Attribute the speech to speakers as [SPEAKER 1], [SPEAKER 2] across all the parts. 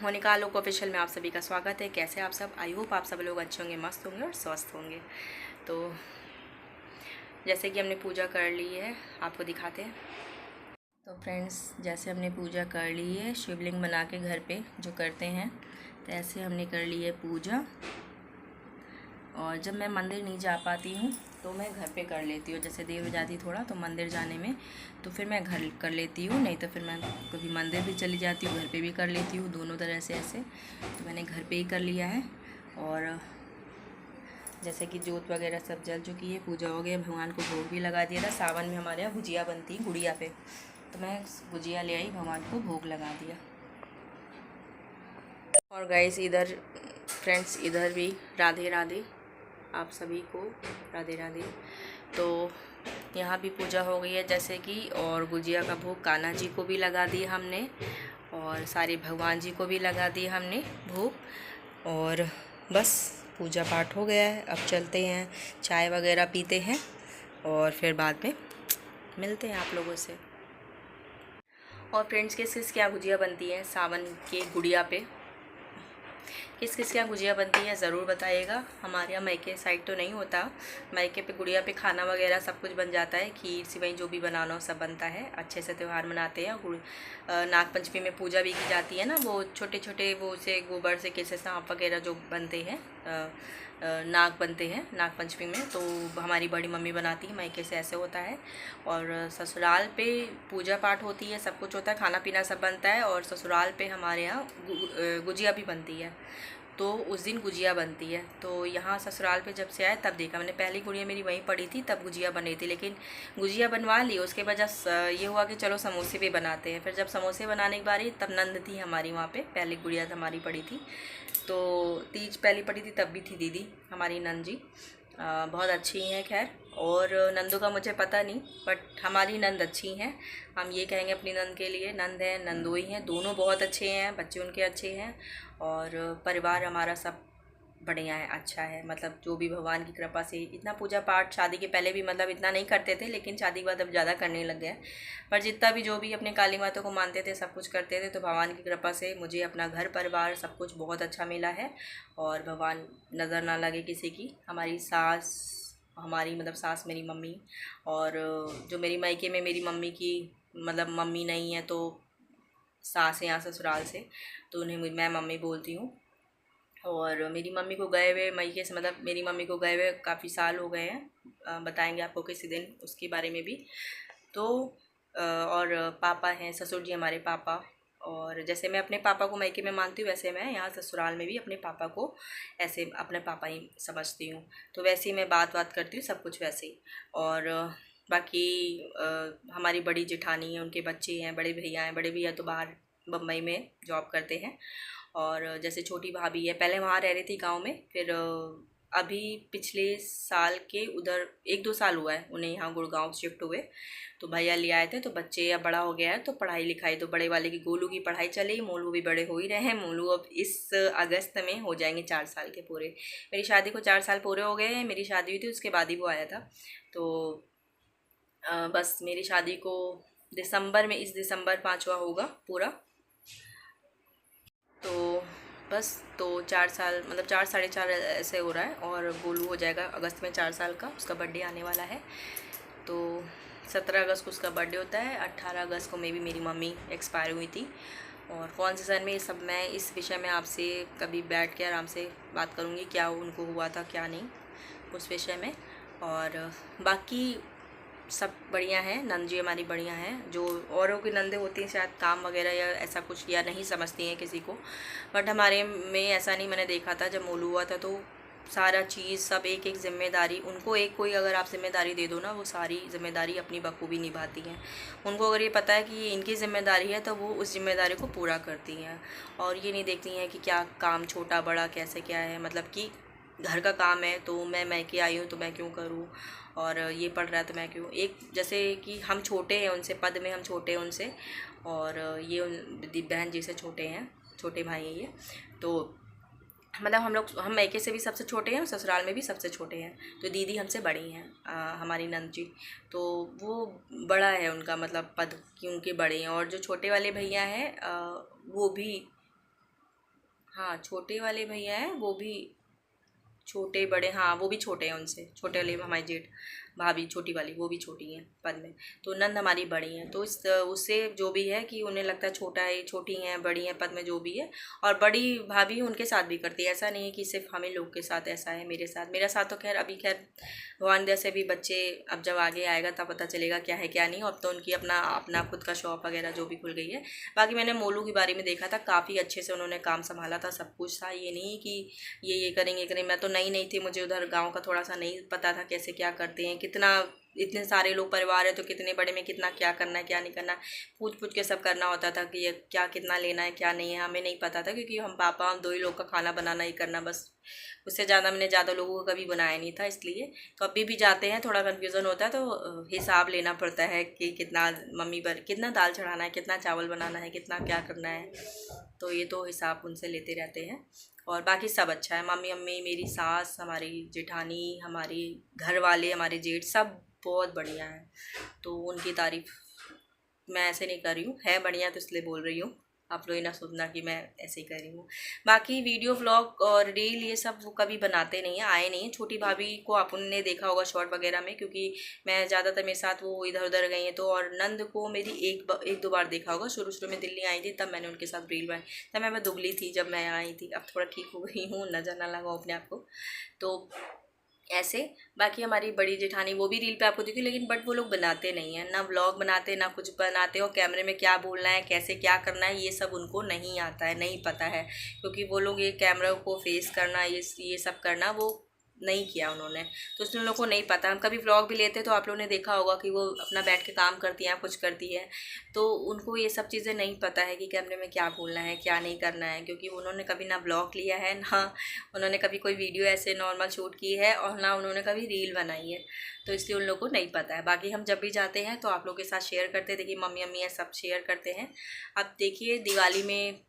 [SPEAKER 1] मोनिका लोक ऑफिशियल में आप सभी का स्वागत है। कैसे आप सब? आई होप आप सब लोग अच्छे होंगे, मस्त होंगे और स्वस्थ होंगे। तो जैसे कि हमने पूजा कर ली है, आपको दिखाते हैं। तो फ्रेंड्स, जैसे हमने पूजा कर ली है, शिवलिंग बना के घर पे जो करते हैं, तो ऐसे हमने कर ली है पूजा। और जब मैं मंदिर नहीं जा पाती हूँ तो मैं घर पे कर लेती हूँ। जैसे देर हो जाती थोड़ा तो मंदिर जाने में, तो फिर मैं घर कर लेती हूँ, नहीं तो फिर मैं कभी मंदिर भी चली जाती हूँ, घर पे भी कर लेती हूँ, दोनों तरह से ऐसे। तो मैंने घर पे ही कर लिया है। और जैसे कि जोत वगैरह सब जल चुकी है, पूजा हो गया, भगवान को भोग भी लगा दिया था। सावन में हमारे यहाँ गुजिया बनती है गुड़िया पे, तो मैं गुजिया ले आई, भगवान को भोग लगा दिया। और गाइस इधर फ्रेंड्स, इधर भी राधे राधे आप सभी को, राधे राधे। तो यहाँ भी पूजा हो गई है जैसे कि, और गुजिया का भोग कान्हा जी को भी लगा दिया हमने, और सारे भगवान जी को भी लगा दिया हमने भोग। और बस पूजा पाठ हो गया है। अब चलते हैं, चाय वगैरह पीते हैं और फिर बाद में मिलते हैं आप लोगों से। और फ्रेंड्स, किस किस क्या गुजिया बनती है सावन के गुड़िया पे, किस किस क्या गुजिया बनती है ज़रूर बताइएगा। हमारे यहाँ मायके साइड तो नहीं होता, मायके पे गुड़िया पे खाना वगैरह सब कुछ बन जाता है, खीर सिवई जो भी बनाना हो सब बनता है। अच्छे से त्यौहार मनाते हैं। नाग पंचमी में पूजा भी की जाती है ना, वो छोटे छोटे वो से गोबर से कैसे सांप वगैरह जो बनते हैं, नाग बनते हैं नाग पंचमी में, तो हमारी बड़ी मम्मी बनाती है, मायके से ऐसे होता है। और ससुराल पे पूजा पाठ होती है, सब कुछ होता है, खाना पीना सब बनता है। और ससुराल पे हमारे यहाँ गुजिया भी बनती है, तो उस दिन गुजिया बनती है। तो यहाँ ससुराल पे जब से आए तब देखा मैंने, पहली गुड़िया मेरी वहीं पड़ी थी तब गुजिया बनी थी, लेकिन गुजिया बनवा ली। उसके बाद जब ये हुआ कि चलो समोसे भी बनाते हैं, फिर जब समोसे बनाने की बारी, तब नंद थी हमारी वहाँ पे, पहली गुड़िया हमारी पड़ी थी। तो तीज पहली पड़ी थी तब भी थी दीदी हमारी नंद जी, बहुत अच्छी हैं खैर। और नंदों का मुझे पता नहीं, बट हमारी नंद अच्छी हैं, हम ये कहेंगे अपनी नंद के लिए। नंद हैं, नंदोई हैं, दोनों बहुत अच्छे हैं, बच्चे उनके अच्छे हैं, और परिवार हमारा सब बढ़िया है, अच्छा है। मतलब जो भी भगवान की कृपा से, इतना पूजा पाठ शादी के पहले भी मतलब इतना नहीं करते थे, लेकिन शादी के बाद अब ज़्यादा करने लग गए। पर जितना भी जो भी अपने काली माता को मानते थे, सब कुछ करते थे, तो भगवान की कृपा से मुझे अपना घर परिवार सब कुछ बहुत अच्छा मिला है। और भगवान नज़र ना लगे किसी की। हमारी सास, हमारी मतलब सास मेरी मम्मी, और जो मेरी मायके में मेरी मम्मी की मतलब मम्मी नहीं है, तो सास है यहाँ ससुराल से, तो उन्हें मैं मम्मी बोलती हूँ। और मेरी मम्मी को गए हुए मायके से, मतलब मेरी मम्मी को गए हुए काफ़ी साल हो गए हैं, बताएंगे आपको किसी दिन उसके बारे में भी। तो और पापा हैं, ससुर जी हमारे पापा। और जैसे मैं अपने पापा को मायके में मानती हूँ, वैसे मैं यहाँ ससुराल में भी अपने पापा को ऐसे अपने पापा ही समझती हूँ। तो वैसे ही मैं बात करती हूँ, सब कुछ वैसे ही। और बाकी हमारी बड़ी जेठानी है, उनके बच्चे हैं, बड़े भैया हैं, बड़े भैया तो बाहर बम्बई में जॉब करते हैं। और जैसे छोटी भाभी है, पहले वहाँ रह रही थी गांव में, फिर अभी पिछले साल के उधर 1-2 साल हुआ है उन्हें यहाँ गुड़गांव शिफ्ट हुए, तो भैया ले आए थे। तो बच्चे अब बड़ा हो गया है, तो पढ़ाई लिखाई तो बड़े वाले की, गोलू की पढ़ाई चली, मोलू भी बड़े हो ही रहे हैं। मोलू अब इस अगस्त में हो जाएंगे 4 साल के पूरे। मेरी शादी को 4 साल पूरे हो गए हैं, मेरी शादी हुई थी उसके बाद ही वो आया था। तो बस मेरी शादी को दिसंबर में, इस दिसंबर 5वां होगा पूरा। तो बस, तो 4 साल मतलब 4 साढ़े 4 ऐसे हो रहा है। और गोलू हो जाएगा अगस्त में 4 साल का, उसका बर्थडे आने वाला है। तो 17 अगस्त को उसका बर्थडे होता है, 18 अगस्त को भी मेरी मम्मी एक्सपायर हुई थी। और कौन से सन में, ये सब मैं इस विषय में आपसे कभी बैठ के आराम से बात करूँगी, क्या उनको हुआ था क्या नहीं, उस विषय में। और बाकी सब बढ़िया है, नंद जी हमारी बढ़िया हैं। जो औरों की नंदे होती हैं शायद काम वगैरह या ऐसा कुछ या नहीं समझती हैं किसी को, बट हमारे में ऐसा नहीं। मैंने देखा था जब मोलू हुआ था, तो सारा चीज़ सब एक एक जिम्मेदारी उनको, एक कोई अगर आप जिम्मेदारी दे दो ना, वो सारी जिम्मेदारी अपनी बखूबी निभाती हैं। उनको अगर ये पता है कि ये इनकी जिम्मेदारी है, तो वो उस जिम्मेदारी को पूरा करती हैं। और ये नहीं देखती हैं कि क्या काम छोटा बड़ा कैसे क्या है, मतलब कि घर का काम है तो मैं मैके आई हूँ तो मैं क्यों करूँ, और ये पढ़ रहा है तो मैं क्यों। एक जैसे कि हम छोटे हैं उनसे, पद में हम छोटे हैं उनसे, और ये बहन जी से छोटे हैं, छोटे भाई हैं ये। तो मतलब हम मैके से भी सबसे छोटे हैं, ससुराल में भी सबसे छोटे हैं। तो दीदी हमसे बड़ी हैं, हमारी नंद जी, तो वो बड़ा है उनका मतलब पद, क्योंकि बड़े हैं। और जो छोटे वाले भैया हैं वो भी हाँ छोटे वाले भैया हैं वो भी, छोटे बड़े, हाँ वो भी छोटे हैं उनसे, छोटे वाले हमारी जेठ भाभी छोटी वाली वो भी छोटी हैं पद में। तो नंद हमारी बड़ी हैं, तो इस उससे जो भी है कि उन्हें लगता है छोटा है, छोटी हैं बड़ी हैं पद में जो भी है। और बड़ी भाभी उनके साथ भी करती है, ऐसा नहीं है कि सिर्फ हमें लोग के साथ ऐसा है, मेरे साथ तो खैर अभी खैर भगवान दया से भी बच्चे, अब जब आगे आएगा तब पता चलेगा क्या है क्या नहीं। अब तो उनकी अपना अपना खुद का शॉप वगैरह जो भी खुल गई है। बाकी मैंने मोलू के बारे में देखा था, काफ़ी अच्छे से उन्होंने काम संभाला था, सब कुछ था, ये नहीं कि ये करेंगे। मैं तो नई नहीं थी, मुझे उधर गांव का थोड़ा सा नहीं पता था कैसे क्या करते हैं, कितना इतने सारे लोग परिवार है तो कितने बड़े में कितना क्या करना है क्या नहीं करना, पूछ के सब करना होता था कि ये क्या कितना लेना है क्या नहीं है, हमें नहीं पता था क्योंकि हम पापा हम 2 ही लोग का खाना बनाना ही करना बस, उससे ज़्यादा मैंने ज़्यादा लोगों का कभी बनाया नहीं था। इसलिए तो अभी भी जाते हैं थोड़ा कन्फ्यूज़न होता है, तो हिसाब लेना पड़ता है कि कितना मम्मी पर कितना दाल चढ़ाना है, कितना चावल बनाना है, कितना क्या करना है, तो ये तो हिसाब उनसे लेते रहते हैं। और बाकी सब अच्छा है, मम्मी अम्मी मेरी सास हमारी जेठानी हमारी घर वाले हमारे जेठ सब बहुत बढ़िया हैं। तो उनकी तारीफ़ मैं ऐसे नहीं कर रही हूँ, है बढ़िया तो इसलिए बोल रही हूँ, आप लोग ये ना सोचना कि मैं ऐसे ही कर रही हूँ। बाकी वीडियो व्लॉग और रील ये सब वो कभी बनाते नहीं हैं, आए नहीं हैं। छोटी भाभी को आपने देखा होगा शॉर्ट वगैरह में, क्योंकि मैं ज़्यादातर मेरे साथ वो इधर उधर गई हैं तो। और नंद को मेरी एक दो बार देखा होगा, शुरू में दिल्ली आई थी तब मैंने उनके साथ रील बनाई, तब मैं दुबली थी जब मैं आई थी, अब थोड़ा ठीक हो गई हूँ, नजर ना लगाऊँ अपने आप को तो ऐसे। बाकी हमारी बड़ी जेठानी वो भी रील पे आपको दिखी, लेकिन बट वो लोग बनाते नहीं हैं, ना व्लॉग बनाते ना कुछ बनाते, और कैमरे में क्या बोलना है कैसे क्या करना है ये सब उनको नहीं आता है, नहीं पता है, क्योंकि वो लोग ये कैमरा को फेस करना ये सब करना वो नहीं किया उन्होंने, तो इसलिए उन लोगों को नहीं पता। हम कभी व्लॉग भी लेते तो आप लोगों ने देखा होगा कि वो अपना बैठ के काम करती हैं कुछ करती है, तो उनको ये सब चीज़ें नहीं पता है कि कैमरे में क्या बोलना है क्या नहीं करना है, क्योंकि उन्होंने कभी ना व्लॉग लिया है, ना उन्होंने कभी कोई वीडियो ऐसे नॉर्मल शूट की है, और ना उन्होंने कभी रील बनाई है, तो इसलिए उन लोगों को नहीं पता है। बाकी हम जब भी जाते हैं तो आप लोगों के साथ शेयर करते हैं, देखिए मम्मी अम्मी है सब शेयर करते हैं। अब देखिए दिवाली में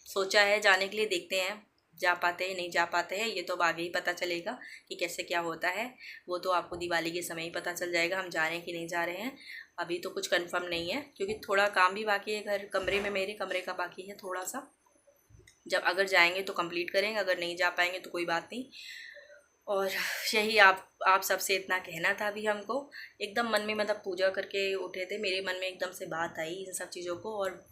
[SPEAKER 1] सोचा है जाने के लिए, देखते हैं जा पाते हैं नहीं जा पाते हैं, ये तो अब आगे ही पता चलेगा कि कैसे क्या होता है, वो तो आपको दिवाली के समय ही पता चल जाएगा हम जा रहे हैं कि नहीं जा रहे हैं। अभी तो कुछ कंफर्म नहीं है, क्योंकि थोड़ा काम भी बाकी है घर कमरे में, मेरे कमरे का बाकी है थोड़ा सा, जब अगर जाएंगे तो कंप्लीट करेंगे, अगर नहीं जा पाएंगे तो कोई बात नहीं। और यही आप सबसे इतना कहना था अभी हमको, एकदम मन में मतलब पूजा करके उठे थे, मेरे मन में एकदम से बात आई इन सब चीज़ों को, और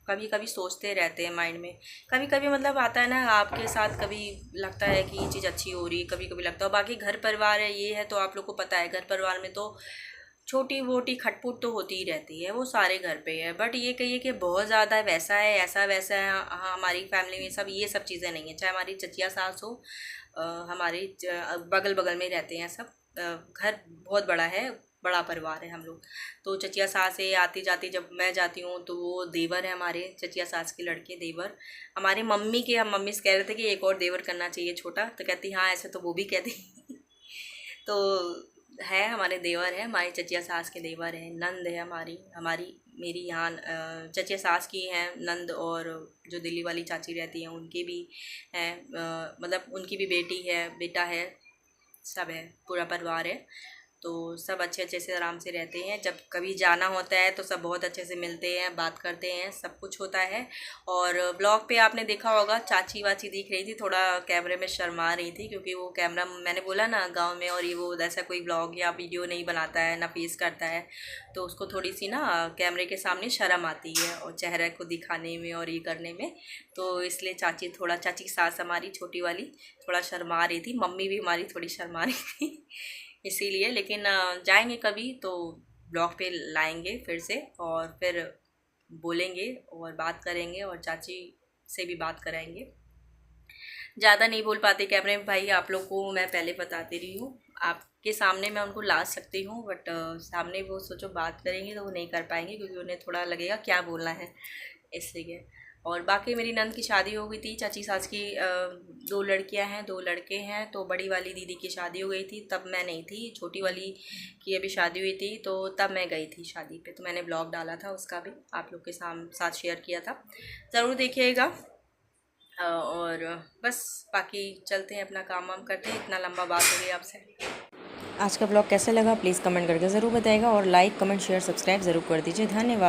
[SPEAKER 1] कभी कभी सोचते रहते हैं माइंड में, कभी कभी मतलब आता है ना आपके साथ, कभी लगता है कि ये चीज़ अच्छी हो रही है, कभी कभी लगता है। बाकी घर परिवार है ये है तो आप लोग को पता है, घर परिवार में तो छोटी मोटी खटपुट तो होती ही रहती है, वो सारे घर पे है, बट ये कहिए कि बहुत ज़्यादा वैसा है ऐसा वैसा है, हाँ हमारी फैमिली में सब ये सब चीज़ें नहीं है, चाहे हमारी चचिया सास हो, हमारे बगल बगल में रहते हैं सब, घर बहुत बड़ा है, बड़ा परिवार है हम लोग। तो चचिया सास है, आती जाती जब मैं जाती हूँ तो वो देवर है हमारे चचिया सास के लड़के देवर, हमारे मम्मी के, हम मम्मी से कह रहे थे कि एक और देवर करना चाहिए छोटा, तो कहती हाँ ऐसे तो वो भी कहती तो है हमारे देवर है, हमारी चचिया सास के देवर हैं, नंद है हमारी मेरी यहाँ चचिया सास की हैं नंद, और जो दिल्ली वाली चाची रहती हैं उनकी भी हैं, मतलब उनकी भी बेटी है बेटा है, सब है पूरा परिवार है। तो सब अच्छे से आराम से रहते हैं, जब कभी जाना होता है तो सब बहुत अच्छे से मिलते हैं बात करते हैं, सब कुछ होता है। और ब्लॉग पे आपने देखा होगा चाची वाची दिख रही थी, थोड़ा कैमरे में शर्मा रही थी, क्योंकि वो कैमरा मैंने बोला ना गांव में, और ये वो ऐसा कोई ब्लॉग या वीडियो नहीं बनाता है ना फेस करता है, तो उसको थोड़ी सी ना कैमरे के सामने शर्म आती है और चेहरे को दिखाने में और ये करने में, तो इसलिए चाची सास हमारी छोटी वाली थोड़ा शर्मा रही थी, मम्मी भी हमारी थोड़ी शर्मा रही थी इसीलिए। लेकिन जाएंगे कभी तो ब्लॉग पे लाएंगे फिर से, और फिर बोलेंगे और बात करेंगे, और चाची से भी बात कराएंगे। ज़्यादा नहीं बोल पाते कैमरे में भाई, आप लोग को मैं पहले बताती रही हूँ, आपके सामने मैं उनको ला सकती हूँ, बट सामने वो सोचो बात करेंगे तो वो नहीं कर पाएंगे, क्योंकि उन्हें थोड़ा लगेगा क्या बोलना है, इसलिए। और बाकी मेरी नंद की शादी हो गई थी, चाची सास की 2 लड़कियां हैं 2 लड़के हैं, तो बड़ी वाली दीदी की शादी हो गई थी तब मैं नहीं थी, छोटी वाली की अभी शादी हुई थी तो तब मैं गई थी शादी पे, तो मैंने ब्लॉग डाला था उसका भी, आप लोग के साथ शेयर किया था, ज़रूर देखिएगा। और बस बाकी चलते हैं अपना काम वाम करते हैं, इतना लंबा बात हो गई आपसे। आज का ब्लॉग कैसे लगा प्लीज़ कमेंट करके ज़रूर बताइएगा, और लाइक कमेंट शेयर सब्सक्राइब ज़रूर कर दीजिए, धन्यवाद।